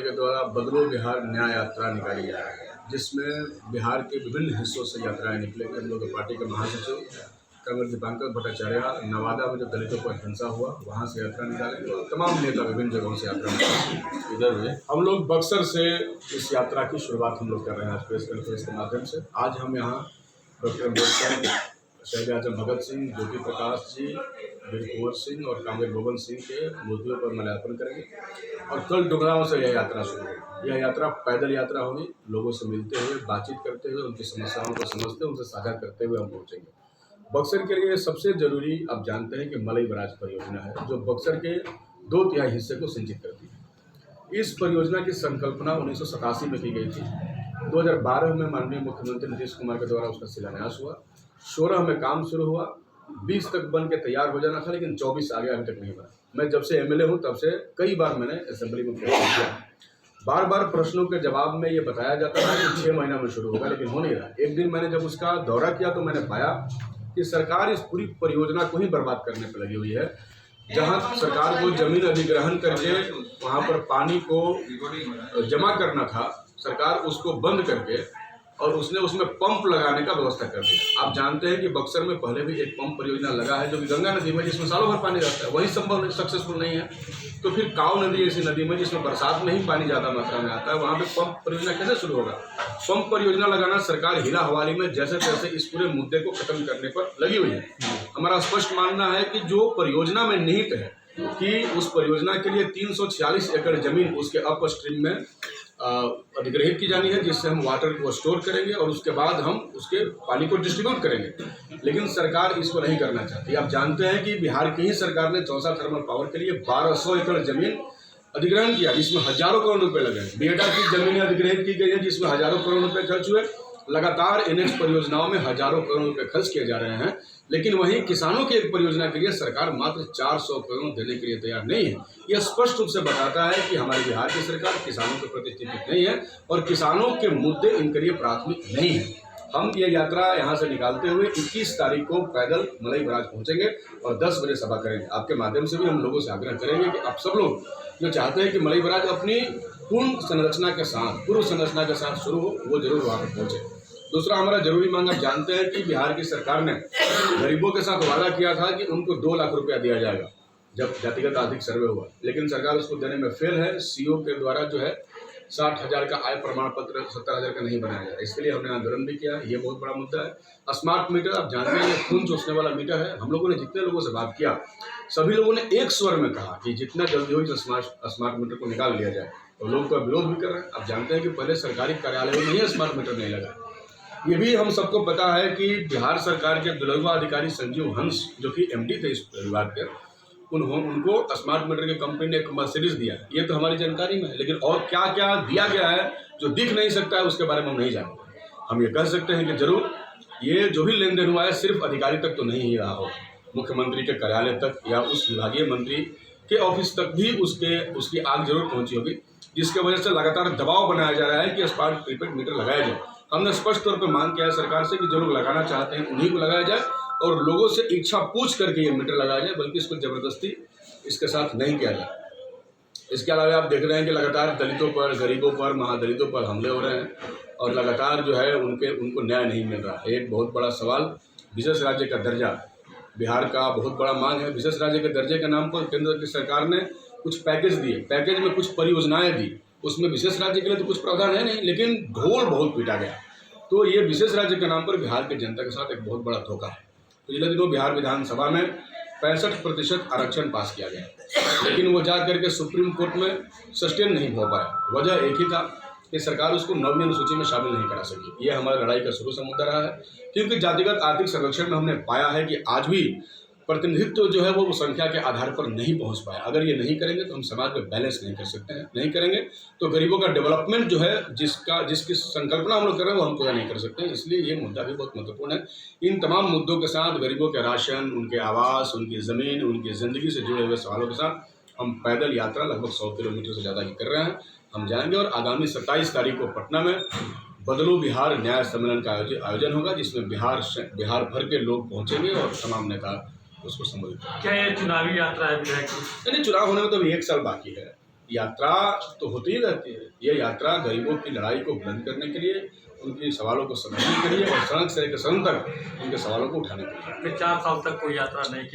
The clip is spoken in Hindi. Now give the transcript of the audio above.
पार्टी के द्वारा बदलो बिहार न्याय यात्रा निकाली जा रही है, जिसमें बिहार के विभिन्न हिस्सों से यात्राएं निकलेंगी। हम लोग पार्टी के महासचिव कर्नल दीपांकर भट्टाचार्य नवादा में जो दलितों पर हिंसा हुआ वहाँ से यात्रा निकालेंगे और तमाम नेता विभिन्न जगहों से यात्रा निकालेंगे। इधर में हम लोग बक्सर से इस यात्रा की शुरुआत हम लोग कर रहे हैं आज प्रेस कॉन्फ्रेंस के माध्यम से। आज हम यहाँ डॉक्टर अम्बेडकर, शहीद आजम भगत सिंह, ज्योति प्रकाश जी, वीर कुंवर सिंह और कामरेड गोविंद सिंह के मूर्तियों पर माल्यार्पण करेंगे और कल डुमरांव से यह यात्रा शुरू होगी। यह यात्रा पैदल यात्रा होगी। लोगों से मिलते हुए, बातचीत करते हुए, उनकी समस्याओं को समझते हुए, उनसे साझा करते हुए हम पहुँचेंगे। बक्सर के लिए सबसे जरूरी आप जानते हैं कि मलई बराज परियोजना है, जो बक्सर के 2/3 हिस्से को सिंचित करती है। इस परियोजना की संकल्पना 1987 में की गई थी। 2012 में माननीय मुख्यमंत्री नीतीश कुमार के द्वारा उसका शिलान्यास हुआ। 16 में काम शुरू हुआ। 20 तक बन के तैयार हो जाना था, लेकिन 24 आ गया, अभी तक नहीं बना। मैं जब से एमएलए हूँ तब से कई बार मैंने असेंबली में प्रश्न किया। बार बार प्रश्नों के जवाब में ये बताया जाता था कि 6 महीना में शुरू होगा, लेकिन हो नहीं रहा। एक दिन मैंने जब उसका दौरा किया तो मैंने पाया कि सरकार इस पूरी परियोजना को ही बर्बाद करने पर लगी हुई है। जहां सरकार को जमीन अधिग्रहण करके वहां पर पानी को जमा करना था, सरकार उसको बंद करके और उसने उसमें पंप लगाने का व्यवस्था कर दिया। आप जानते हैं कि बक्सर में पहले भी एक पंप परियोजना लगा है जो कि गंगा नदी में, जिसमें सालों भर पानी रहता है, वही संभव सक्सेसफुल नहीं है। तो फिर काव नदी ऐसी नदी में जिसमें बरसात में ही पानी ज़्यादा मात्रा में आता है, वहाँ पे पंप परियोजना कैसे शुरू होगा? पंप परियोजना लगाना सरकार हिला हवाली में जैसे तैसे इस पूरे मुद्दे को खत्म करने पर लगी हुई है। हमारा स्पष्ट मानना है कि जो परियोजना में निहित है कि उस परियोजना के लिए 346 एकड़ जमीन उसके अप स्ट्रीम में अधिग्रहित की जानी है, जिससे हम वाटर को स्टोर करेंगे और उसके बाद हम उसके पानी को डिस्ट्रीब्यूट करेंगे। लेकिन सरकार इसको नहीं करना चाहती। आप जानते हैं कि बिहार की ही सरकार ने चौसा थर्मल पावर के लिए 1200 एकड़ जमीन अधिग्रहण किया, जिसमें हजारों करोड़ रुपए लगे। बीएडा की जमीनें अधिग्रहित की गई है, जिसमें हजारों करोड़ रुपए खर्च हुए। लगातार एनएच परियोजनाओं में हजारों करोड़ रुपए खर्च किए जा रहे हैं, लेकिन वहीं किसानों की एक परियोजना के लिए सरकार मात्र 400 करोड़ देने के लिए तैयार नहीं है। यह स्पष्ट रूप से बताता है कि हमारी बिहार की सरकार किसानों के प्रति चिंतित नहीं है और किसानों के मुद्दे इनके लिए प्राथमिक नहीं है। हम ये यात्रा यहाँ से निकालते हुए 21 तारीख को पैदल मलई बराज पहुँचेंगे और 10 बजे सभा करेंगे। आपके माध्यम से भी हम लोगों से आग्रह करेंगे कि आप सब लोग जो चाहते हैं कि मलई बराज अपनी पूर्व संरचना के साथ शुरू हो, वो जरूर वहाँ पर पहुँचे। दूसरा हमारा जरूरी मांग, आप जानते हैं कि बिहार की सरकार ने गरीबों के साथ वादा किया था कि उनको 2 लाख रुपया दिया जाएगा जब जातिगत आर्थिक सर्वे हुआ, लेकिन सरकार उसको देने में फेल है। सीओ के द्वारा जो है 60,000 का आय प्रमाण पत्र 70,000 का नहीं बनाया जाए, इसके लिए हमने आंदोलन भी किया। ये बहुत बड़ा मुद्दा है। स्मार्ट मीटर, आप जानते हैं ये खून चूसने वाला मीटर है। हम लोगों ने जितने लोगों से बात किया, सभी लोगों ने एक स्वर में कहा कि जितना जल्दी हो स्मार्ट मीटर को निकाल लिया जाए, और लोग तो विरोध भी कर रहे हैं। आप जानते हैं कि पहले सरकारी कार्यालयों में ही स्मार्ट मीटर नहीं लगा। ये भी हम सबको पता है कि बिहार सरकार के दुलरुआ अधिकारी संजीव हंस, जो कि एमडी थे इस विभाग के, उनको स्मार्ट मीटर की कंपनी ने एक मर्सिडीज दिया। ये तो हमारी जानकारी में है, लेकिन और क्या क्या दिया गया है जो दिख नहीं सकता है, उसके बारे में हम नहीं जानते। हम ये कह सकते हैं कि जरूर ये जो भी लेन देन हुआ है सिर्फ अधिकारी तक तो नहीं ही रहा हो, मुख्यमंत्री के कार्यालय तक या उस विभागीय मंत्री के ऑफिस तक भी उसकी आग जरूर पहुंची होगी, जिसके वजह से लगातार दबाव बनाया जा रहा है कि स्मार्ट प्रीपेड मीटर लगाया जाए। हमने स्पष्ट तौर पर मांग किया है सरकार से कि जो लोग लगाना चाहते हैं उन्हीं को लगाया जाए और लोगों से इच्छा पूछ करके ये मीटर लगाया जाए, बल्कि इसको जबरदस्ती इसके साथ नहीं किया जाए। इसके अलावा आप देख रहे हैं कि लगातार दलितों पर, गरीबों पर, महादलितों पर हमले हो रहे हैं और लगातार जो है उनको न्याय नहीं मिल रहा है। एक बहुत बड़ा सवाल, विशेष राज्य का दर्जा बिहार का बहुत बड़ा मांग है। विशेष राज्य के दर्जे के नाम पर केंद्र की सरकार ने कुछ पैकेज दिए, पैकेज में कुछ परियोजनाएं दी, उसमें विशेष राज्य के लिए तो कुछ प्रावधान है नहीं, लेकिन ढोल बहुत पीटा गया। तो ये विशेष राज्य के नाम पर बिहार की जनता के साथ एक बहुत बड़ा धोखा है। पिछले दिनों बिहार विधानसभा में 65% आरक्षण पास किया गया, लेकिन वो जा करके सुप्रीम कोर्ट में सस्टेन नहीं हो पाया। वजह एक ही था कि सरकार उसको 9वीं अनुसूची में शामिल नहीं करा सकी। ये हमारी लड़ाई का शुरू से मुद्दा रहा है, क्योंकि जातिगत आर्थिक सर्वेक्षण में हमने पाया है कि आज भी प्रतिनिधित्व जो है वो संख्या के आधार पर नहीं पहुंच पाया। अगर ये नहीं करेंगे तो हम समाज में बैलेंस नहीं कर सकते हैं। नहीं करेंगे तो गरीबों का डेवलपमेंट जो है जिसकी संकल्पना हम लोग कर रहे हैं वो हम पूरा नहीं कर सकते हैं। इसलिए ये मुद्दा भी बहुत महत्वपूर्ण है। इन तमाम मुद्दों के साथ गरीबों के राशन, उनके आवास, उनकी ज़मीन, उनकी ज़िंदगी से जुड़े हुए सवालों के साथ हम पैदल यात्रा लगभग 100 किलोमीटर से ज़्यादा की कर रहे हैं। हम जाएंगे और आगामी 27 तारीख को पटना में बदलो बिहार न्याय सम्मेलन का आयोजन होगा, जिसमें बिहार भर के लोग पहुँचेंगे और तमाम नेता उसको संबोधित। क्या ये चुनावी यात्रा है विधायक की? नहीं, चुनाव होने में तो अभी 1 साल बाकी है। यात्रा तो होती ही रहती है। ये यात्रा गरीबों की लड़ाई को बुलंद करने के लिए, उनके सवालों को समझने के लिए और सड़क से लेकर सदन तक उनके सवालों को उठाने के लिए। 4 साल तक कोई यात्रा नहीं की।